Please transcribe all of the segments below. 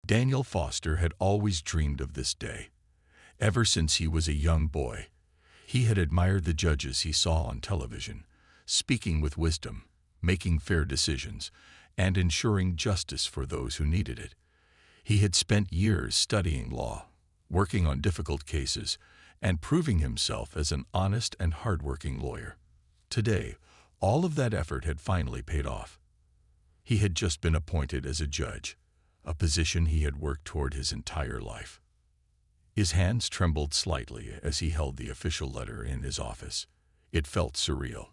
Daniel Foster had always dreamed of this day. Ever since he was a young boy, he had admired the judges he saw on television, speaking with wisdom, making fair decisions, and ensuring justice for those who needed it. He had spent years studying law, working on difficult cases, and proving himself as an honest and hardworking lawyer. Today, all of that effort had finally paid off. He had just been appointed as a judge, a position he had worked toward his entire life. His hands trembled slightly as he held the official letter in his office. It felt surreal.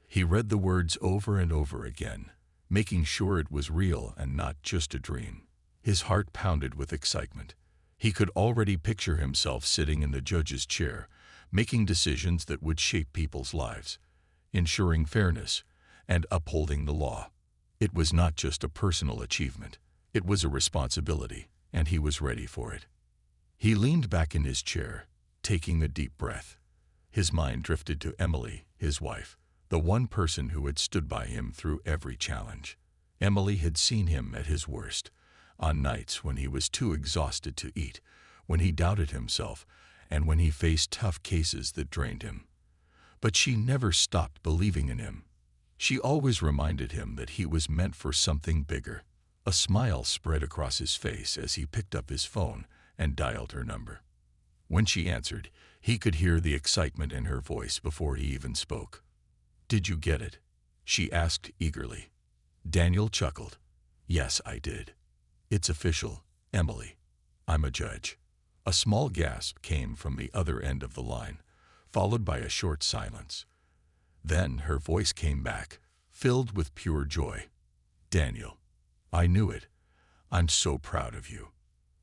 He read the words over and over again, making sure it was real and not just a dream. His heart pounded with excitement. He could already picture himself sitting in the judge's chair, making decisions that would shape people's lives, ensuring fairness, and upholding the law. It was not just a personal achievement. It was a responsibility, and he was ready for it. He leaned back in his chair, taking a deep breath. His mind drifted to Emily, his wife, the one person who had stood by him through every challenge. Emily had seen him at his worst, on nights when he was too exhausted to eat, when he doubted himself, and when he faced tough cases that drained him. But she never stopped believing in him. She always reminded him that he was meant for something bigger. A smile spread across his face as he picked up his phone and dialed her number. When she answered, he could hear the excitement in her voice before he even spoke. "Did you get it?" she asked eagerly. Daniel chuckled. "Yes, I did. It's official, Emily. I'm a judge." A small gasp came from the other end of the line, followed by a short silence. Then her voice came back, filled with pure joy. "Daniel, I knew it. I'm so proud of you."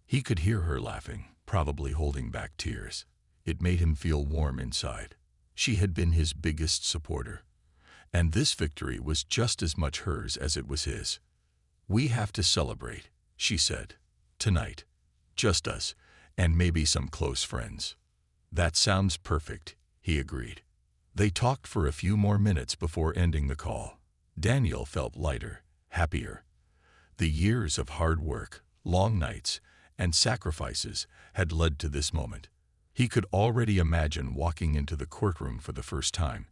He could hear her laughing, probably holding back tears. It made him feel warm inside. She had been his biggest supporter, and this victory was just as much hers as it was his. "We have to celebrate," she said. "Tonight. Just us, and maybe some close friends." "That sounds perfect," he agreed. They talked for a few more minutes before ending the call. Daniel felt lighter, happier. The years of hard work, long nights, and sacrifices had led to this moment. He could already imagine walking into the courtroom for the first time,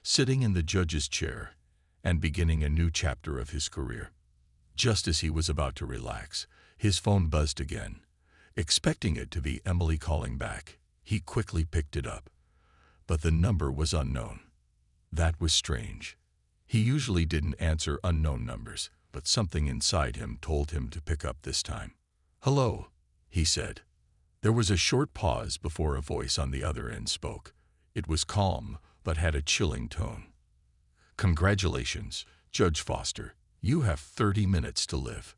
sitting in the judge's chair, and beginning a new chapter of his career. Just as he was about to relax, his phone buzzed again. Expecting it to be Emily calling back, he quickly picked it up. But the number was unknown. That was strange. He usually didn't answer unknown numbers, but something inside him told him to pick up this time. "Hello," he said. There was a short pause before a voice on the other end spoke. It was calm, but had a chilling tone. "Congratulations, Judge Foster. You have 30 minutes to live."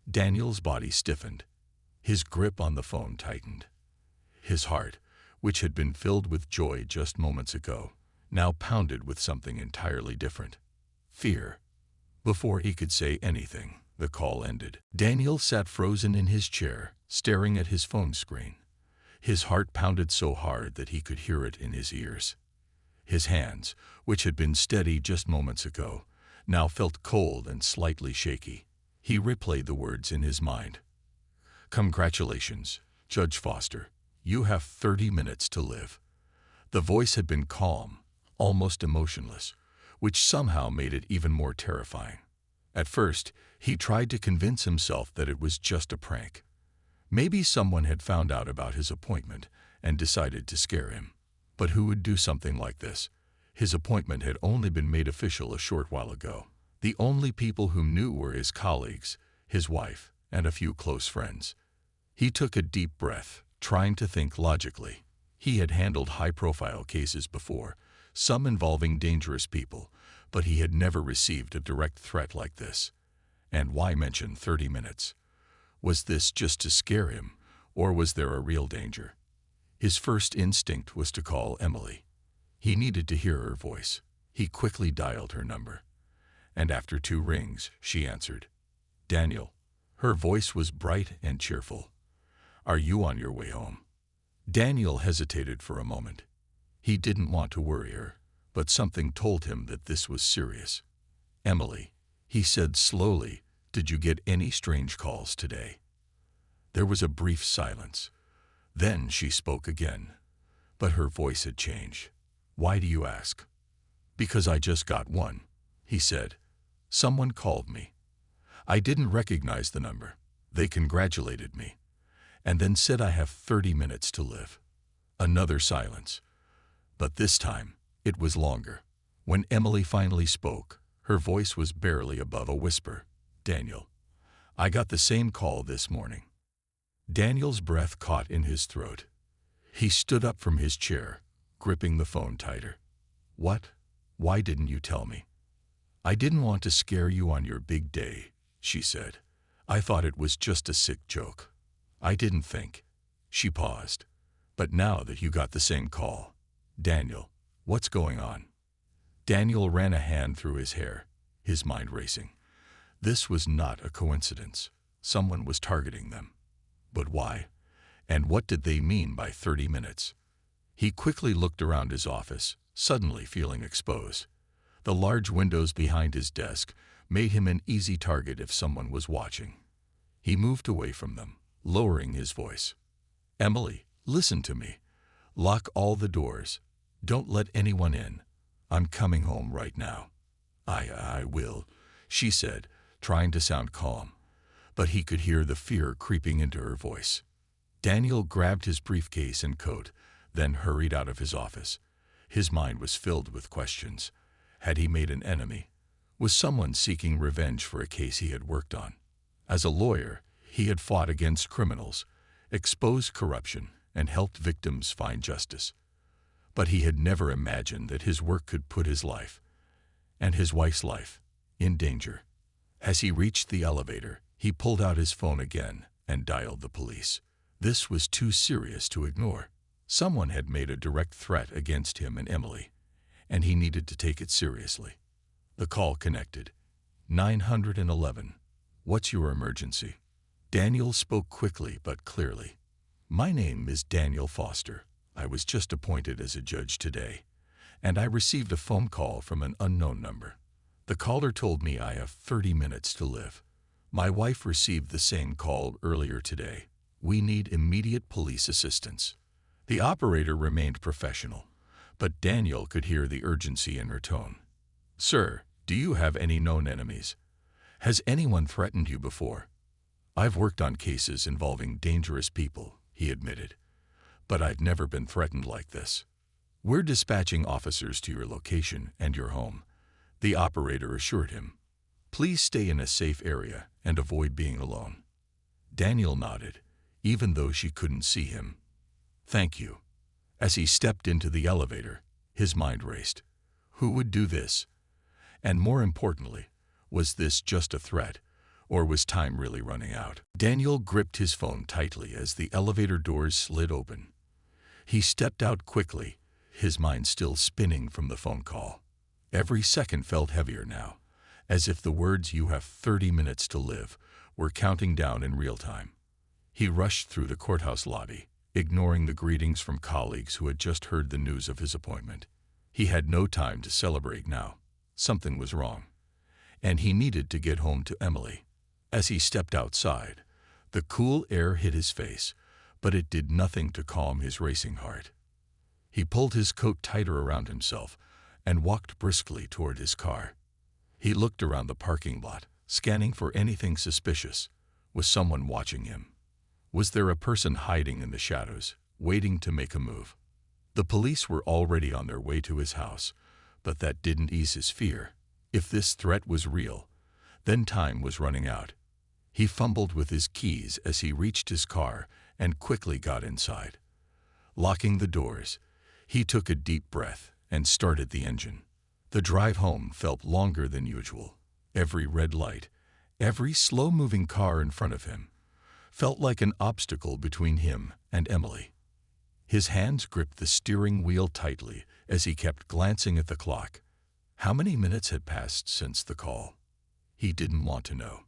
Daniel's body stiffened. His grip on the phone tightened. His heart, which had been filled with joy just moments ago, now pounded with something entirely different. Fear. Before he could say anything, the call ended. Daniel sat frozen in his chair, staring at his phone screen. His heart pounded so hard that he could hear it in his ears. His hands, which had been steady just moments ago, now felt cold and slightly shaky. He replayed the words in his mind. "Congratulations, Judge Foster. You have 30 minutes to live." The voice had been calm, almost emotionless, which somehow made it even more terrifying. At first, he tried to convince himself that it was just a prank. Maybe someone had found out about his appointment and decided to scare him. But who would do something like this? His appointment had only been made official a short while ago. The only people who knew were his colleagues, his wife, and a few close friends. He took a deep breath, trying to think logically. He had handled high-profile cases before, some involving dangerous people, but he had never received a direct threat like this. And why mention 30 minutes? Was this just to scare him, or was there a real danger? His first instinct was to call Emily. He needed to hear her voice. He quickly dialed her number. And after 2 rings, she answered. "Daniel." Her voice was bright and cheerful. "Are you on your way home?" Daniel hesitated for a moment. He didn't want to worry her, but something told him that this was serious. "Emily," he said slowly, "did you get any strange calls today?" There was a brief silence. Then she spoke again, but her voice had changed. "Why do you ask?" "Because I just got one," he said. "Someone called me. I didn't recognize the number. They congratulated me, and then said I have 30 minutes to live." Another silence, but this time it was longer. When Emily finally spoke, her voice was barely above a whisper. "Daniel, I got the same call this morning." Daniel's breath caught in his throat. He stood up from his chair, gripping the phone tighter. "What? Why didn't you tell me?" "I didn't want to scare you on your big day," she said. "I thought it was just a sick joke. I didn't think." She paused. "But now that you got the same call, Daniel, what's going on?" Daniel ran a hand through his hair, his mind racing. This was not a coincidence. Someone was targeting them. But why? And what did they mean by 30 minutes? He quickly looked around his office, suddenly feeling exposed. The large windows behind his desk made him an easy target if someone was watching. He moved away from them, lowering his voice. "Emily, listen to me. Lock all the doors. Don't let anyone in. I'm coming home right now." I will," she said, trying to sound calm, but he could hear the fear creeping into her voice. Daniel grabbed his briefcase and coat, then hurried out of his office. His mind was filled with questions. Had he made an enemy? Was someone seeking revenge for a case he had worked on? As a lawyer, he had fought against criminals, exposed corruption, and helped victims find justice. But he had never imagined that his work could put his life, and his wife's life, in danger. As he reached the elevator, he pulled out his phone again and dialed the police. This was too serious to ignore. Someone had made a direct threat against him and Emily, and he needed to take it seriously. The call connected. 911. "What's your emergency?" Daniel spoke quickly but clearly. "My name is Daniel Foster. I was just appointed as a judge today, and I received a phone call from an unknown number. The caller told me I have 30 minutes to live. My wife received the same call earlier today. We need immediate police assistance." The operator remained professional, but Daniel could hear the urgency in her tone. "Sir, do you have any known enemies? Has anyone threatened you before?" "I've worked on cases involving dangerous people," he admitted, "but I've never been threatened like this." "We're dispatching officers to your location and your home," the operator assured him. "Please stay in a safe area and avoid being alone." Daniel nodded, even though she couldn't see him. "Thank you." As he stepped into the elevator, his mind raced. Who would do this? And more importantly, was this just a threat, or was time really running out? Daniel gripped his phone tightly as the elevator doors slid open. He stepped out quickly, his mind still spinning from the phone call. Every second felt heavier now, as if the words "you have 30 minutes to live" were counting down in real time. He rushed through the courthouse lobby, ignoring the greetings from colleagues who had just heard the news of his appointment. He had no time to celebrate now. Something was wrong, and he needed to get home to Emily. As he stepped outside, the cool air hit his face, but it did nothing to calm his racing heart. He pulled his coat tighter around himself and walked briskly toward his car. He looked around the parking lot, scanning for anything suspicious. Was someone watching him? Was there a person hiding in the shadows, waiting to make a move? The police were already on their way to his house, but that didn't ease his fear. If this threat was real, then time was running out. He fumbled with his keys as he reached his car and quickly got inside. Locking the doors, he took a deep breath and started the engine. The drive home felt longer than usual. Every red light, every slow-moving car in front of him, felt like an obstacle between him and Emily. His hands gripped the steering wheel tightly as he kept glancing at the clock. How many minutes had passed since the call? He didn't want to know.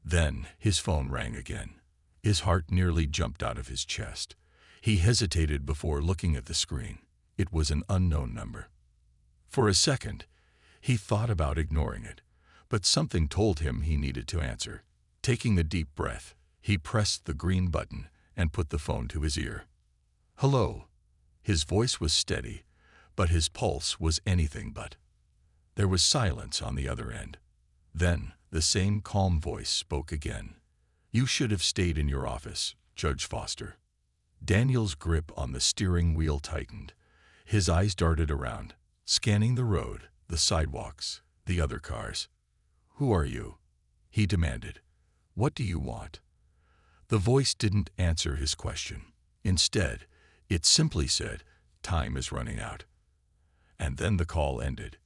Then his phone rang again. His heart nearly jumped out of his chest. He hesitated before looking at the screen. It was an unknown number. For a second, he thought about ignoring it, but something told him he needed to answer. Taking a deep breath, He pressed the green button and put the phone to his ear. "Hello." His voice was steady, but his pulse was anything but. There was silence on the other end. Then the same calm voice spoke again. "You should have stayed in your office, Judge Foster." Daniel's grip on the steering wheel tightened. His eyes darted around, scanning the road, the sidewalks, the other cars. "Who are you?" he demanded. "What do you want?" The voice didn't answer his question. Instead, it simply said, "Time is running out." And then the call ended.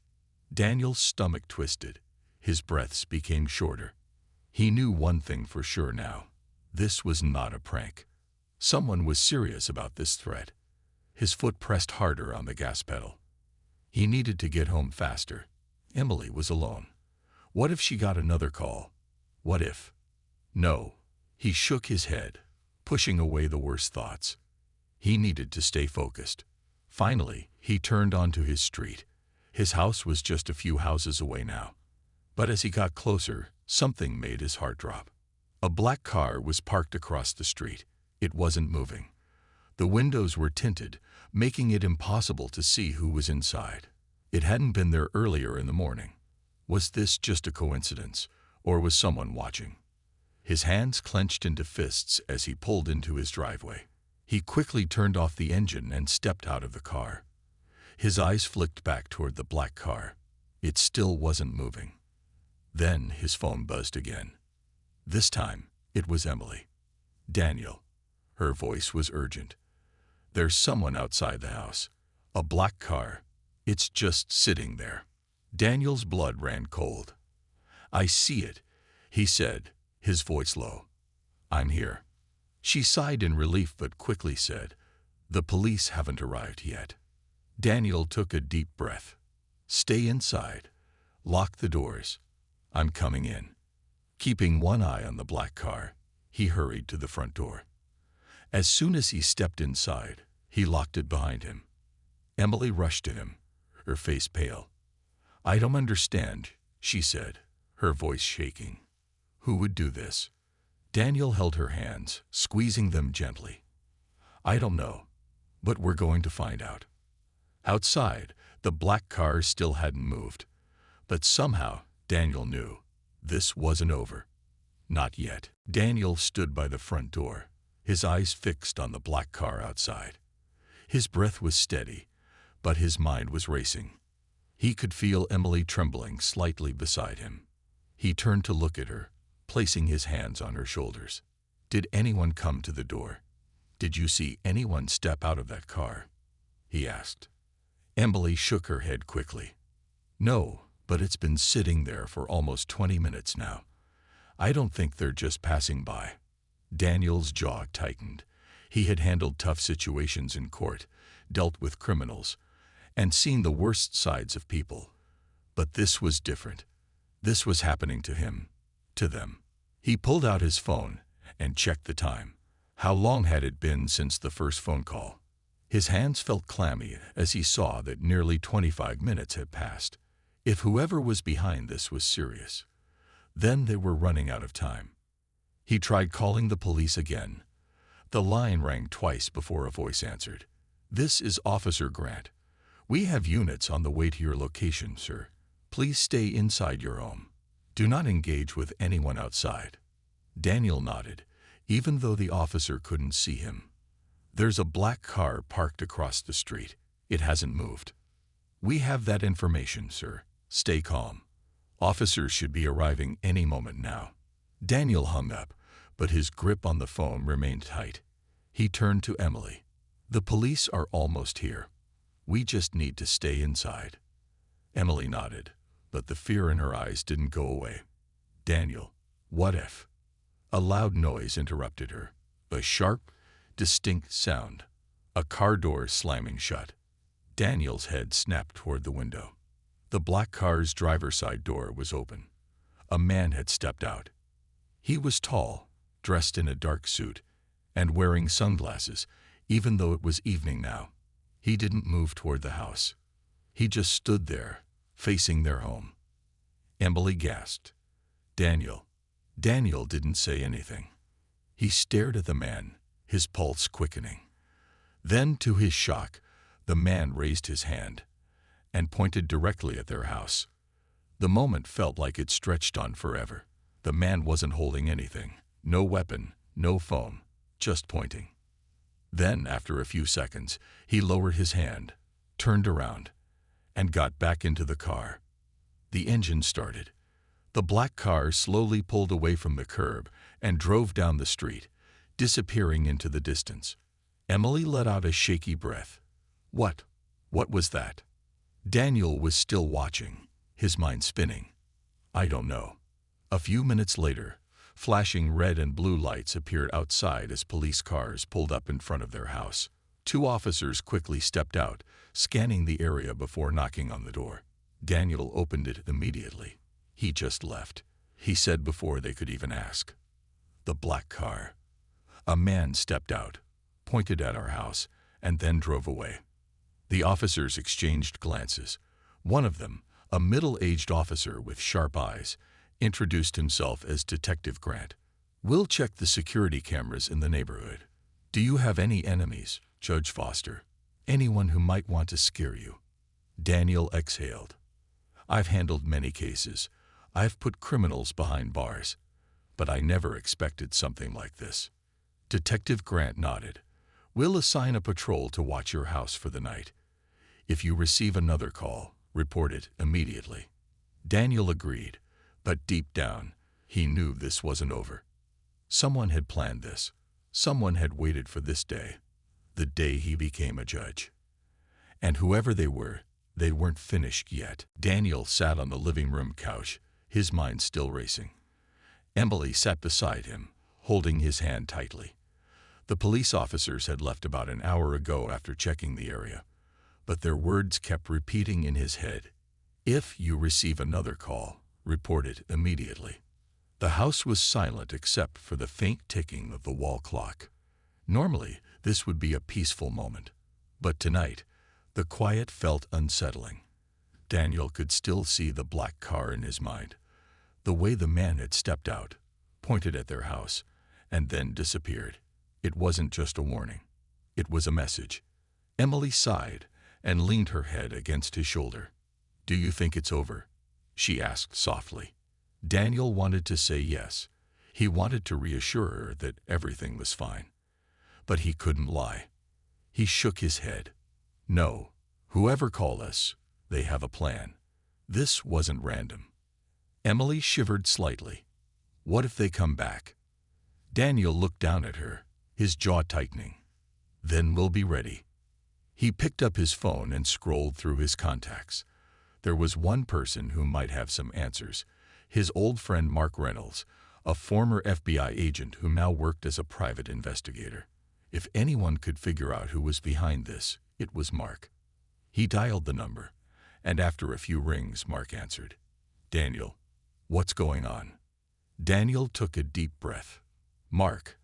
Daniel's stomach twisted. His breaths became shorter. He knew one thing for sure now. This was not a prank. Someone was serious about this threat. His foot pressed harder on the gas pedal. He needed to get home faster. Emily was alone. What if she got another call? What if? No. He shook his head, pushing away the worst thoughts. He needed to stay focused. Finally, he turned onto his street. His house was just a few houses away now. But as he got closer, something made his heart drop. A black car was parked across the street. It wasn't moving. The windows were tinted, making it impossible to see who was inside. It hadn't been there earlier in the morning. Was this just a coincidence, or was someone watching? His hands clenched into fists as he pulled into his driveway. He quickly turned off the engine and stepped out of the car. His eyes flicked back toward the black car. It still wasn't moving. Then his phone buzzed again. This time, it was Emily. "Daniel." Her voice was urgent. "There's someone outside the house. A black car. It's just sitting there." Daniel's blood ran cold. "I see it," he said, his voice low. "I'm here." She sighed in relief but quickly said, "The police haven't arrived yet." Daniel took a deep breath. "Stay inside. Lock the doors. I'm coming in." Keeping one eye on the black car, he hurried to the front door. As soon as he stepped inside, he locked it behind him. Emily rushed to him, her face pale. "I don't understand," she said, her voice shaking. "Who would do this?" Daniel held her hands, squeezing them gently. "I don't know, but we're going to find out." Outside, the black car still hadn't moved. But somehow, Daniel knew, this wasn't over. Not yet. Daniel stood by the front door, his eyes fixed on the black car outside. His breath was steady, but his mind was racing. He could feel Emily trembling slightly beside him. He turned to look at her, placing his hands on her shoulders. "Did anyone come to the door? Did you see anyone step out of that car?" he asked. Emily shook her head quickly. "No, but it's been sitting there for almost 20 minutes now. I don't think they're just passing by." Daniel's jaw tightened. He had handled tough situations in court, dealt with criminals, and seen the worst sides of people. But this was different. This was happening to him, to them. He pulled out his phone and checked the time. How long had it been since the first phone call? His hands felt clammy as he saw that nearly 25 minutes had passed. If whoever was behind this was serious, then they were running out of time. He tried calling the police again. The line rang twice before a voice answered. "This is Officer Grant. We have units on the way to your location, sir. Please stay inside your home. Do not engage with anyone outside." Daniel nodded, even though the officer couldn't see him. "There's a black car parked across the street. It hasn't moved." "We have that information, sir. Stay calm. Officers should be arriving any moment now." Daniel hung up, but his grip on the phone remained tight. He turned to Emily. "The police are almost here. We just need to stay inside." Emily nodded, but the fear in her eyes didn't go away. "Daniel, what if?" A loud noise interrupted her. A sharp, distinct sound. A car door slamming shut. Daniel's head snapped toward the window. The black car's driver's side door was open. A man had stepped out. He was tall, dressed in a dark suit, and wearing sunglasses, even though it was evening now. He didn't move toward the house. He just stood there, facing their home. Emily gasped. "Daniel." Daniel didn't say anything. He stared at the man, his pulse quickening. Then, to his shock, the man raised his hand and pointed directly at their house. The moment felt like it stretched on forever. The man wasn't holding anything, no weapon, no phone, just pointing. Then, after a few seconds, he lowered his hand, turned around, and got back into the car. The engine started. The black car slowly pulled away from the curb and drove down the street, disappearing into the distance. Emily let out a shaky breath. What was that? Daniel was still watching, his mind spinning. I don't know. A few minutes later, flashing red and blue lights appeared outside as police cars pulled up in front of their house. 2 officers quickly stepped out, scanning the area before knocking on the door. Daniel opened it immediately. He just left, he said before they could even ask. The black car. A man stepped out, pointed at our house, and then drove away. The officers exchanged glances. One of them, a middle-aged officer with sharp eyes, introduced himself as Detective Grant. We'll check the security cameras in the neighborhood. Do you have any enemies, Judge Foster? Anyone who might want to scare you? Daniel exhaled. I've handled many cases. I've put criminals behind bars. But I never expected something like this. Detective Grant nodded. We'll assign a patrol to watch your house for the night. If you receive another call, report it immediately. Daniel agreed, but deep down, he knew this wasn't over. Someone had planned this. Someone had waited for this day, the day he became a judge. And whoever they weren't finished yet. Daniel sat on the living room couch, his mind still racing. Emily sat beside him, holding his hand tightly. The police officers had left about an hour ago after checking the area, but their words kept repeating in his head. If you receive another call, report it immediately. The house was silent except for the faint ticking of the wall clock. Normally, this would be a peaceful moment, but tonight, the quiet felt unsettling. Daniel could still see the black car in his mind, the way the man had stepped out, pointed at their house, and then disappeared. It wasn't just a warning. It was a message. Emily sighed and leaned her head against his shoulder. Do you think it's over? She asked softly. Daniel wanted to say yes. He wanted to reassure her that everything was fine. But he couldn't lie. He shook his head. No, whoever called us, they have a plan. This wasn't random. Emily shivered slightly. What if they come back? Daniel looked down at her, his jaw tightening. Then we'll be ready. He picked up his phone and scrolled through his contacts. There was one person who might have some answers, his old friend Mark Reynolds, a former FBI agent who now worked as a private investigator. If anyone could figure out who was behind this, it was Mark. He dialed the number, and after a few rings, Mark answered. Daniel, what's going on? Daniel took a deep breath. Mark,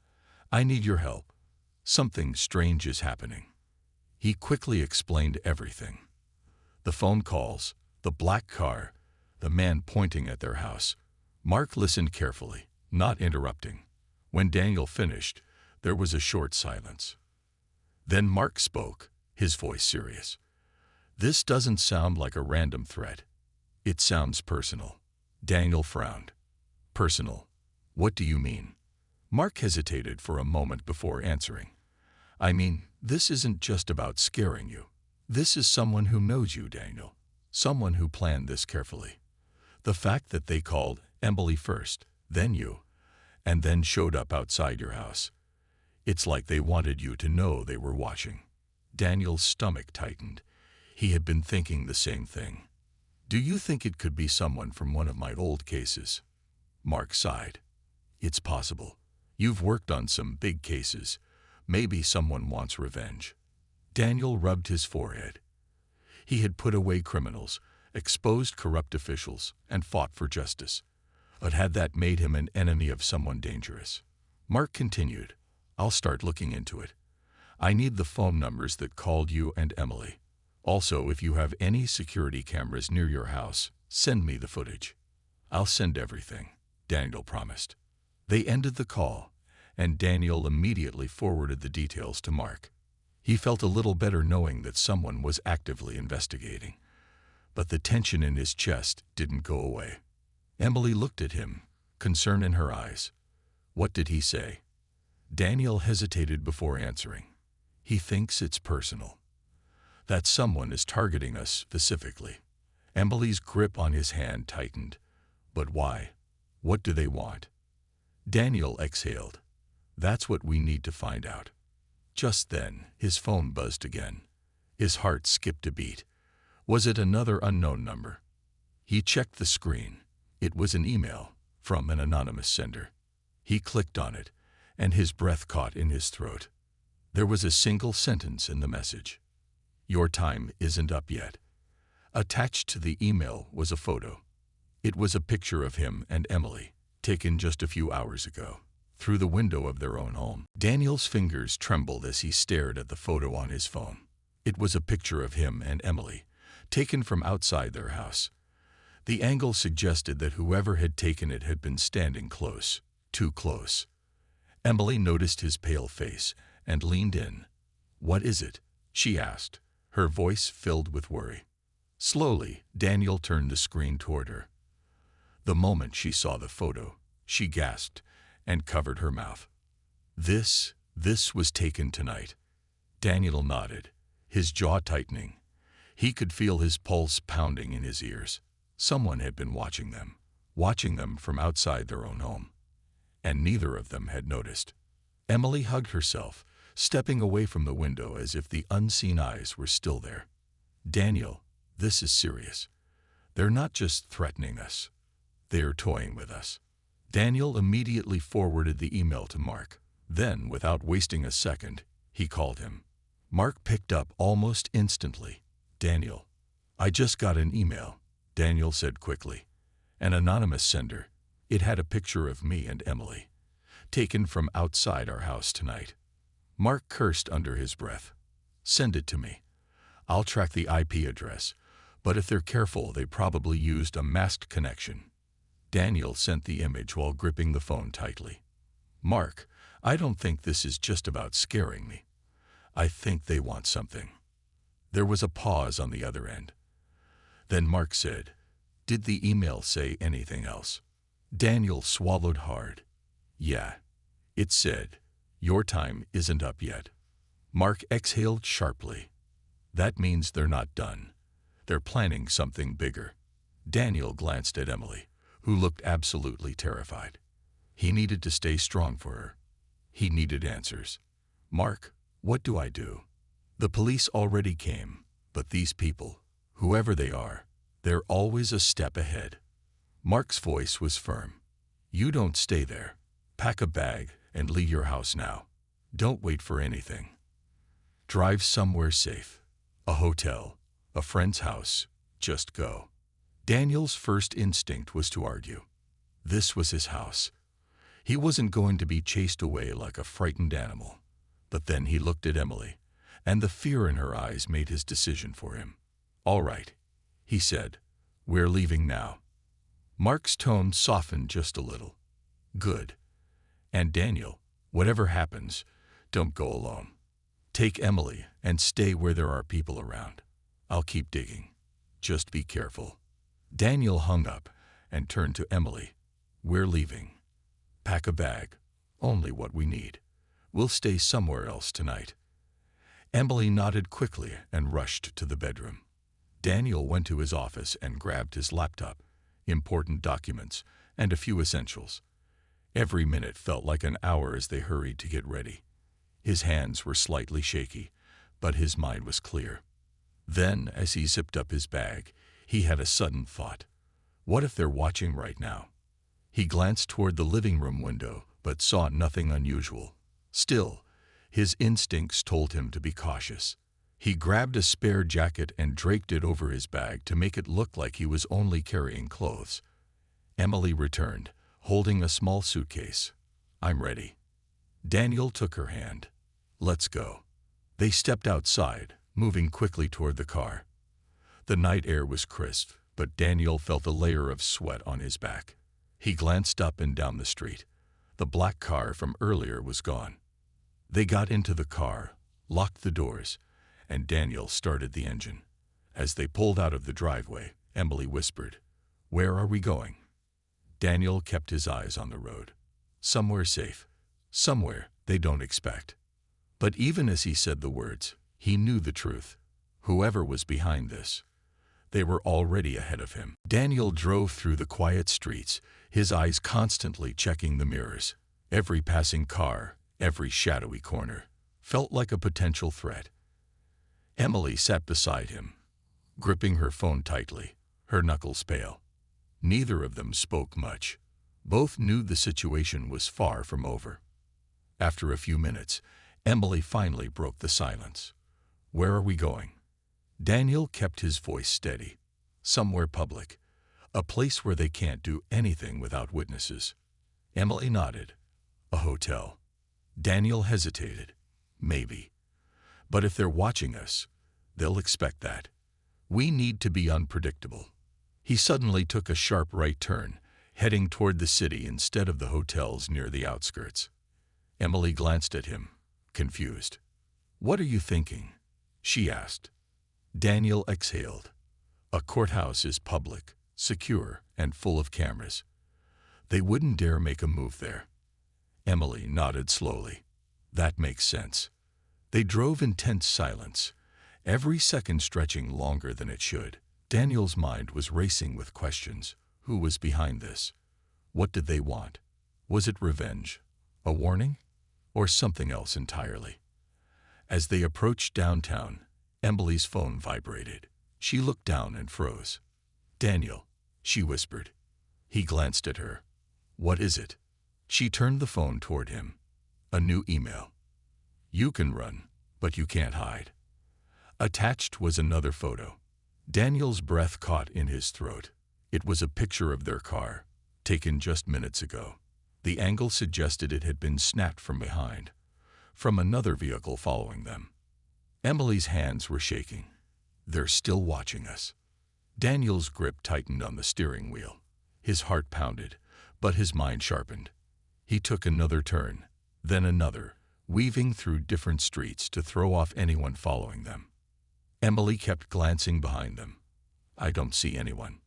I need your help. Something strange is happening. He quickly explained everything. The phone calls, the black car, the man pointing at their house. Mark listened carefully, not interrupting. When Daniel finished, there was a short silence. Then Mark spoke, his voice serious. This doesn't sound like a random threat. It sounds personal. Daniel frowned. Personal? What do you mean? Mark hesitated for a moment before answering. I mean, this isn't just about scaring you. This is someone who knows you, Daniel. Someone who planned this carefully. The fact that they called Emily first, then you, and then showed up outside your house. It's like they wanted you to know they were watching. Daniel's stomach tightened. He had been thinking the same thing. Do you think it could be someone from one of my old cases? Mark sighed. It's possible. You've worked on some big cases. Maybe someone wants revenge. Daniel rubbed his forehead. He had put away criminals, exposed corrupt officials, and fought for justice. But had that made him an enemy of someone dangerous? Mark continued. I'll start looking into it. I need the phone numbers that called you and Emily. Also, if you have any security cameras near your house, send me the footage. I'll send everything, Daniel promised. They ended the call, and Daniel immediately forwarded the details to Mark. He felt a little better knowing that someone was actively investigating, but the tension in his chest didn't go away. Emily looked at him, concern in her eyes. What did he say? Daniel hesitated before answering. He thinks it's personal. That someone is targeting us specifically. Emily's grip on his hand tightened. But why? What do they want? Daniel exhaled. That's what we need to find out. Just then, his phone buzzed again. His heart skipped a beat. Was it another unknown number? He checked the screen. It was an email from an anonymous sender. He clicked on it, and his breath caught in his throat. There was a single sentence in the message. Your time isn't up yet. Attached to the email was a photo. It was a picture of him and Emily, taken just a few hours ago, through the window of their own home. Daniel's fingers trembled as he stared at the photo on his phone. It was a picture of him and Emily, taken from outside their house. The angle suggested that whoever had taken it had been standing close, too close. Emily noticed his pale face and leaned in. What is it? She asked, her voice filled with worry. Slowly, Daniel turned the screen toward her. The moment she saw the photo, she gasped and covered her mouth. This was taken tonight. Daniel nodded, his jaw tightening. He could feel his pulse pounding in his ears. Someone had been watching them from outside their own home. And neither of them had noticed. Emily hugged herself, stepping away from the window as if the unseen eyes were still there. Daniel, this is serious. They're not just threatening us. They are toying with us. Daniel immediately forwarded the email to Mark. Then, without wasting a second, he called him. Mark picked up almost instantly. Daniel, I just got an email, Daniel said quickly. An anonymous sender. It had a picture of me and Emily, taken from outside our house tonight. Mark cursed under his breath. Send it to me. I'll track the IP address, but if they're careful, they probably used a masked connection. Daniel sent the image while gripping the phone tightly. Mark, I don't think this is just about scaring me. I think they want something. There was a pause on the other end. Then Mark said, Did the email say anything else? Daniel swallowed hard. Yeah. It said, Your time isn't up yet. Mark exhaled sharply. That means they're not done. They're planning something bigger. Daniel glanced at Emily, who looked absolutely terrified. He needed to stay strong for her. He needed answers. Mark, what do I do? The police already came, but these people, whoever they are, they're always a step ahead. Mark's voice was firm. You don't stay there. Pack a bag and leave your house now. Don't wait for anything. Drive somewhere safe. A hotel, a friend's house. Just go. Daniel's first instinct was to argue. This was his house. He wasn't going to be chased away like a frightened animal. But then he looked at Emily, and the fear in her eyes made his decision for him. All right, he said. We're leaving now. Mark's tone softened just a little. Good. And Daniel, whatever happens, don't go alone. Take Emily and stay where there are people around. I'll keep digging. Just be careful. Daniel hung up and turned to Emily. We're leaving. Pack a bag. Only what we need. We'll stay somewhere else tonight. Emily nodded quickly and rushed to the bedroom. Daniel went to his office and grabbed his laptop, important documents, and a few essentials. Every minute felt like an hour as they hurried to get ready. His hands were slightly shaky, but his mind was clear. Then, as he zipped up his bag, he had a sudden thought. What if they're watching right now? He glanced toward the living room window, but saw nothing unusual. Still, his instincts told him to be cautious. He grabbed a spare jacket and draped it over his bag to make it look like he was only carrying clothes. Emily returned, holding a small suitcase. I'm ready. Daniel took her hand. Let's go. They stepped outside, moving quickly toward the car. The night air was crisp, but Daniel felt a layer of sweat on his back. He glanced up and down the street. The black car from earlier was gone. They got into the car, locked the doors, and Daniel started the engine. As they pulled out of the driveway, Emily whispered, "Where are we going?" Daniel kept his eyes on the road. Somewhere safe. Somewhere they don't expect. But even as he said the words, he knew the truth. Whoever was behind this, they were already ahead of him. Daniel drove through the quiet streets, his eyes constantly checking the mirrors. Every passing car, every shadowy corner, felt like a potential threat. Emily sat beside him, gripping her phone tightly, her knuckles pale. Neither of them spoke much. Both knew the situation was far from over. After a few minutes, Emily finally broke the silence. "Where are we going?" Daniel kept his voice steady. "Somewhere public. A place where they can't do anything without witnesses." Emily nodded. "A hotel." Daniel hesitated. "Maybe. But if they're watching us, they'll expect that. We need to be unpredictable." He suddenly took a sharp right turn, heading toward the city instead of the hotels near the outskirts. Emily glanced at him, confused. "What are you thinking?" she asked. Daniel exhaled. "A courthouse is public, secure, and full of cameras. They wouldn't dare make a move there." Emily nodded slowly. "That makes sense." They drove in tense silence, every second stretching longer than it should. Daniel's mind was racing with questions. Who was behind this? What did they want? Was it revenge? A warning? Or something else entirely? As they approached downtown, Emily's phone vibrated. She looked down and froze. "Daniel," she whispered. He glanced at her. "What is it?" She turned the phone toward him. A new email. "You can run, but you can't hide." Attached was another photo. Daniel's breath caught in his throat. It was a picture of their car, taken just minutes ago. The angle suggested it had been snapped from behind, from another vehicle following them. Emily's hands were shaking. "They're still watching us." Daniel's grip tightened on the steering wheel. His heart pounded, but his mind sharpened. He took another turn, then another, weaving through different streets to throw off anyone following them. Emily kept glancing behind them. "I don't see anyone."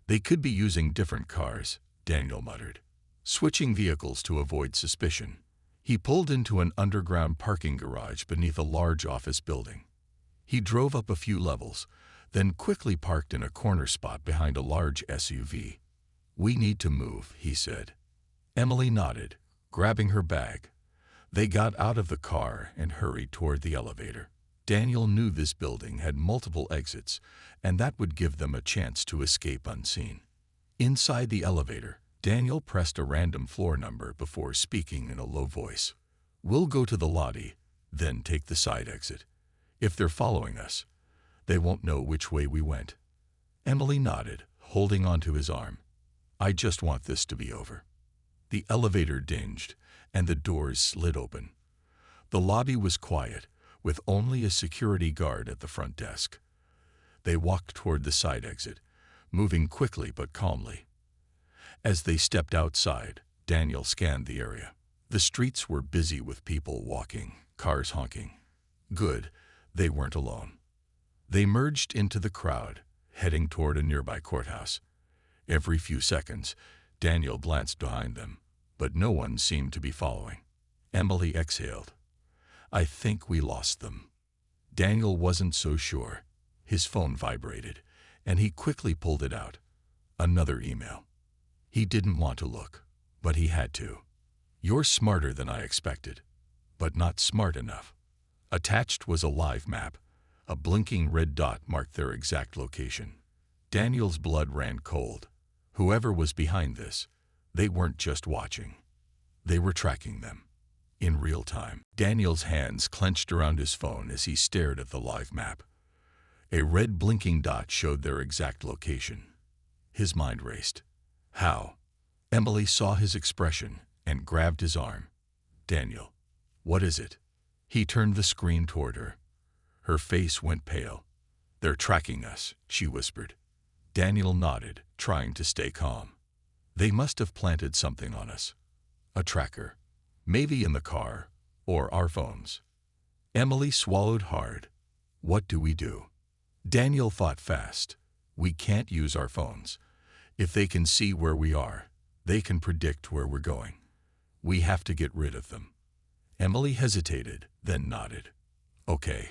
"They could be using different cars," Daniel muttered, switching vehicles to avoid suspicion. He pulled into an underground parking garage beneath a large office building. He drove up a few levels, then quickly parked in a corner spot behind a large SUV. "We need to move," he said. Emily nodded, grabbing her bag. They got out of the car and hurried toward the elevator. Daniel knew this building had multiple exits, and that would give them a chance to escape unseen. Inside the elevator, Daniel pressed a random floor number before speaking in a low voice. "We'll go to the lobby, then take the side exit. If they're following us, they won't know which way we went." Emily nodded, holding onto his arm. "I just want this to be over." The elevator dinged, and the doors slid open. The lobby was quiet, with only a security guard at the front desk. They walked toward the side exit, moving quickly but calmly. As they stepped outside, Daniel scanned the area. The streets were busy with people walking, cars honking. Good, they weren't alone. They merged into the crowd, heading toward a nearby courthouse. Every few seconds, Daniel glanced behind them, but no one seemed to be following. Emily exhaled. "I think we lost them." Daniel wasn't so sure. His phone vibrated, and he quickly pulled it out. Another email. He didn't want to look, but he had to. "You're smarter than I expected, but not smart enough." Attached was a live map. A blinking red dot marked their exact location. Daniel's blood ran cold. Whoever was behind this, they weren't just watching. They were tracking them. In real time. Daniel's hands clenched around his phone as he stared at the live map. A red blinking dot showed their exact location. His mind raced. How? Emily saw his expression and grabbed his arm. "Daniel, what is it?" He turned the screen toward her. Her face went pale. "They're tracking us," she whispered. Daniel nodded, trying to stay calm. "They must have planted something on us." a tracker, maybe in the car or our phones. Emily swallowed hard. What do we do? Daniel thought fast. We can't use our phones. If they can see where we are, they can predict where we're going. We have to get rid of them. Emily hesitated, then nodded. Okay.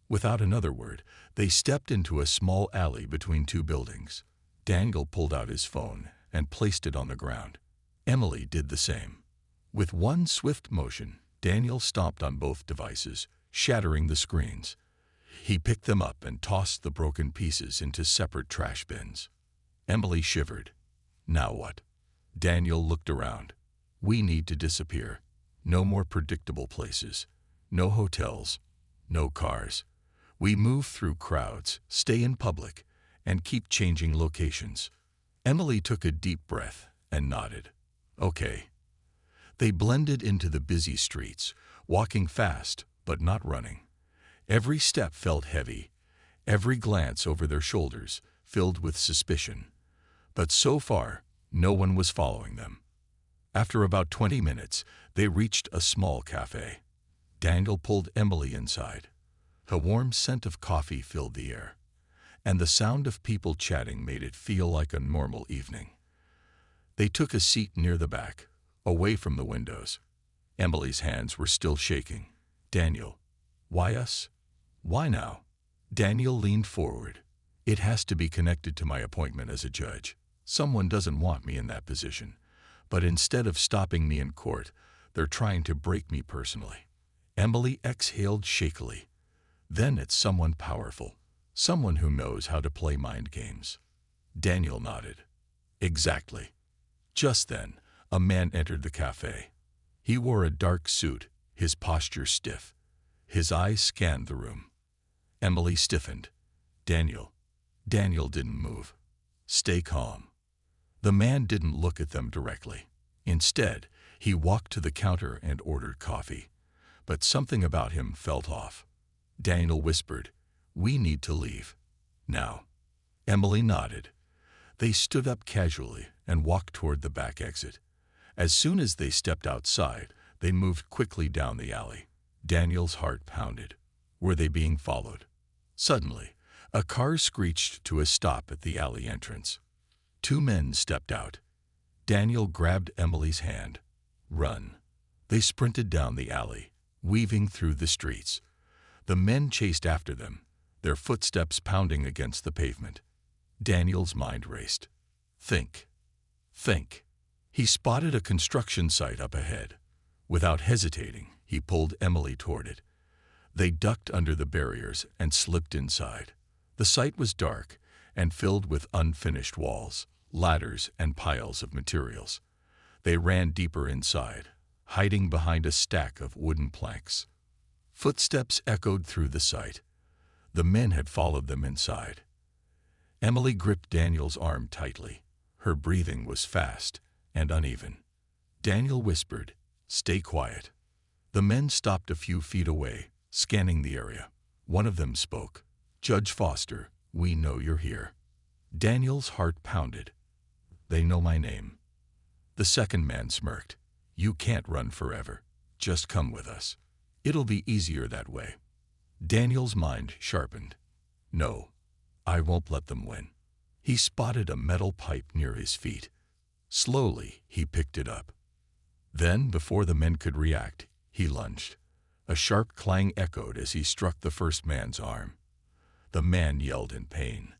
Without another word, they stepped into a small alley between two buildings. Daniel pulled out his phone and placed it on the ground. Emily did the same. With one swift motion, Daniel stomped on both devices, shattering the screens. He picked them up and tossed the broken pieces into separate trash bins. Emily shivered. Now what? Daniel looked around. We need to disappear. No more predictable places. No hotels. No cars. We move through crowds, stay in public, and keep changing locations. Emily took a deep breath and nodded. Okay. They blended into the busy streets, walking fast but not running. Every step felt heavy, every glance over their shoulders filled with suspicion. But so far, no one was following them. After about 20 minutes, they reached a small cafe. Daniel pulled Emily inside. A warm scent of coffee filled the air, and the sound of people chatting made it feel like a normal evening. They took a seat near the back, away from the windows. Emily's hands were still shaking. Daniel, why us? Why now? Daniel leaned forward. It has to be connected to my appointment as a judge. Someone doesn't want me in that position, but instead of stopping me in court, they're trying to break me personally. Emily exhaled shakily. Then it's someone powerful, someone who knows how to play mind games. Daniel nodded. Exactly. Just then, a man entered the cafe. He wore a dark suit, his posture stiff. His eyes scanned the room. Emily stiffened. Daniel didn't move. Stay calm. The man didn't look at them directly. Instead, he walked to the counter and ordered coffee. But something about him felt off. Daniel whispered, "We need to leave. Now." Emily nodded. They stood up casually and walked toward the back exit. As soon as they stepped outside, they moved quickly down the alley. Daniel's heart pounded. Were they being followed? Suddenly, a car screeched to a stop at the alley entrance. Two men stepped out. Daniel grabbed Emily's hand. Run. They sprinted down the alley, weaving through the streets. The men chased after them, their footsteps pounding against the pavement. Daniel's mind raced. Think. He spotted a construction site up ahead. Without hesitating, he pulled Emily toward it. They ducked under the barriers and slipped inside. The site was dark and filled with unfinished walls, ladders, and piles of materials. They ran deeper inside, hiding behind a stack of wooden planks. Footsteps echoed through the site. The men had followed them inside. Emily gripped Daniel's arm tightly. Her breathing was fast and uneven. Daniel whispered, "Stay quiet." The men stopped a few feet away, scanning the area. One of them spoke. "Judge Foster, we know you're here." Daniel's heart pounded. "They know my name." The second man smirked. "You can't run forever. Just come with us. It'll be easier that way." Daniel's mind sharpened. "No, I won't let them win." He spotted a metal pipe near his feet. Slowly, he picked it up. Then, before the men could react, he lunged. A sharp clang echoed as he struck the first man's arm. The man yelled in pain.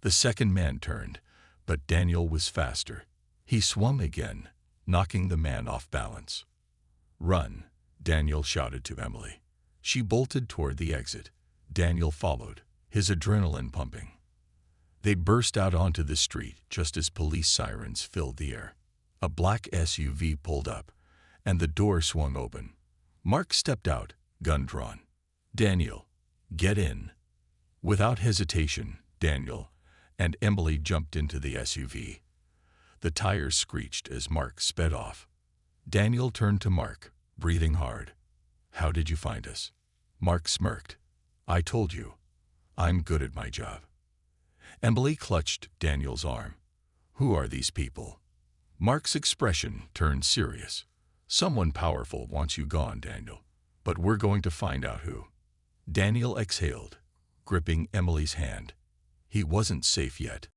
The second man turned, but Daniel was faster. He swung again, knocking the man off balance. "Run," Daniel shouted to Emily. She bolted toward the exit. Daniel followed, his adrenaline pumping. They burst out onto the street just as police sirens filled the air. A black SUV pulled up, and the door swung open. Mark stepped out, gun drawn. "Daniel, get in." Without hesitation, Daniel and Emily jumped into the SUV. The tires screeched as Mark sped off. Daniel turned to Mark, breathing hard. "How did you find us?" Mark smirked. "I told you. I'm good at my job." Emily clutched Daniel's arm. "Who are these people?" Mark's expression turned serious. Someone powerful wants you gone, Daniel. But we're going to find out who. Daniel exhaled, gripping Emily's hand. He wasn't safe yet.